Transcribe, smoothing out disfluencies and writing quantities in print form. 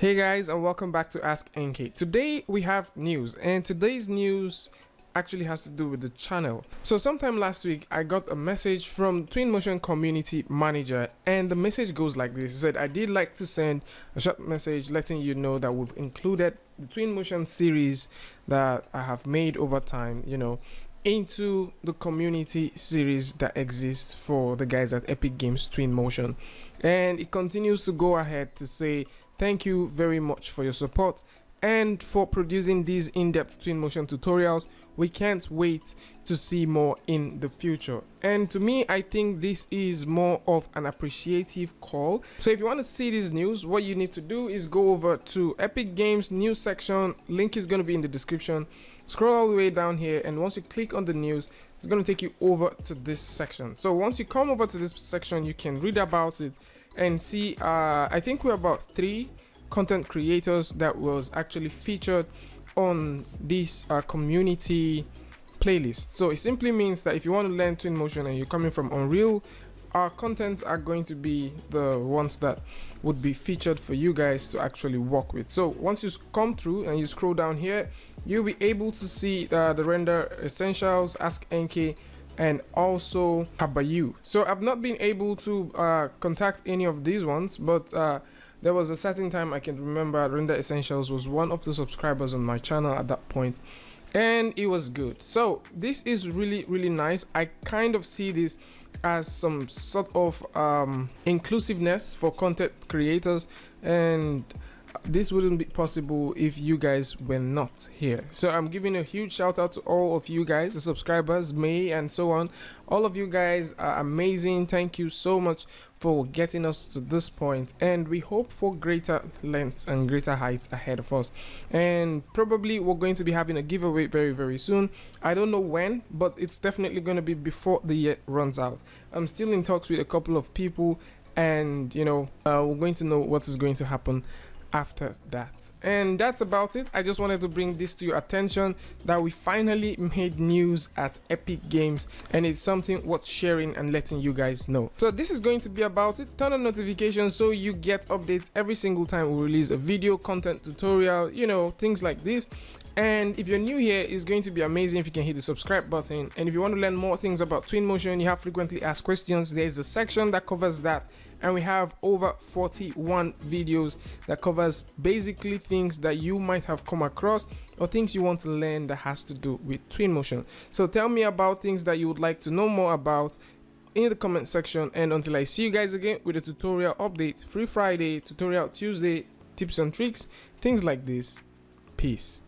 Hey guys, and welcome back to askNK. Today we have news, and today's news actually has to do with the channel. So sometime last week I got a message from Twinmotion community manager, and the message goes like this. It said, I did like to send a short message letting you know that we've included the Twinmotion series that I have made over time, into the community series that exists for the guys at Epic Games Twinmotion. And it continues to go ahead to say thank you very much for your support and for producing these in-depth Twinmotion tutorials. We can't wait to see more in the future. And to me, I think this is more of an appreciative call. So if you want to see this news, what you need to do is go over to Epic Games news section. Link is going to be in the description. Scroll all the way down here, and once you click on the news, it's going to take you over to this section. So once you come over to this section, you can read about it and see I think we're about 3 content creators that was actually featured on this community playlist. So it simply means that if you want to learn Twinmotion and you're coming from Unreal, our contents are going to be the ones that would be featured for you guys to actually work with. So once you come through and you scroll down here, you'll be able to see the render essentials, askNK, and also Habayu. So I've not been able to contact any of these ones, but there was a certain time I can remember Render Essentials was one of the subscribers on my channel at that point, and it was good. So this is really nice. I kind of see this as some sort of inclusiveness for content creators, and this wouldn't be possible if you guys were not here. So I'm giving a huge shout out to all of you guys, the subscribers, May and so on. All of you guys are amazing. Thank you so much for getting us to this point, and we hope for greater lengths and greater heights ahead of us. And probably we're going to be having a giveaway very soon. I don't know when, but it's definitely going to be before the year runs out. I'm still in talks with a couple of people, and we're going to know what is going to happen after that. And that's about it. I just wanted to bring this to your attention that we finally made news at Epic Games, and it's something worth sharing and letting you guys know. So this is going to be about it. Turn on notifications so you get updates every single time we release a video, content, tutorial, things like this. And if you're new here, it's going to be amazing if you can hit the subscribe button. And if you want to learn more things about Twinmotion, you have frequently asked questions, there's a section that covers that. And we have over 41 videos that covers basically things that you might have come across or things you want to learn that has to do with Twinmotion. So tell me about things that you would like to know more about in the comment section. And until I see you guys again with a tutorial update, Free Friday, Tutorial Tuesday, tips and tricks, things like this. Peace.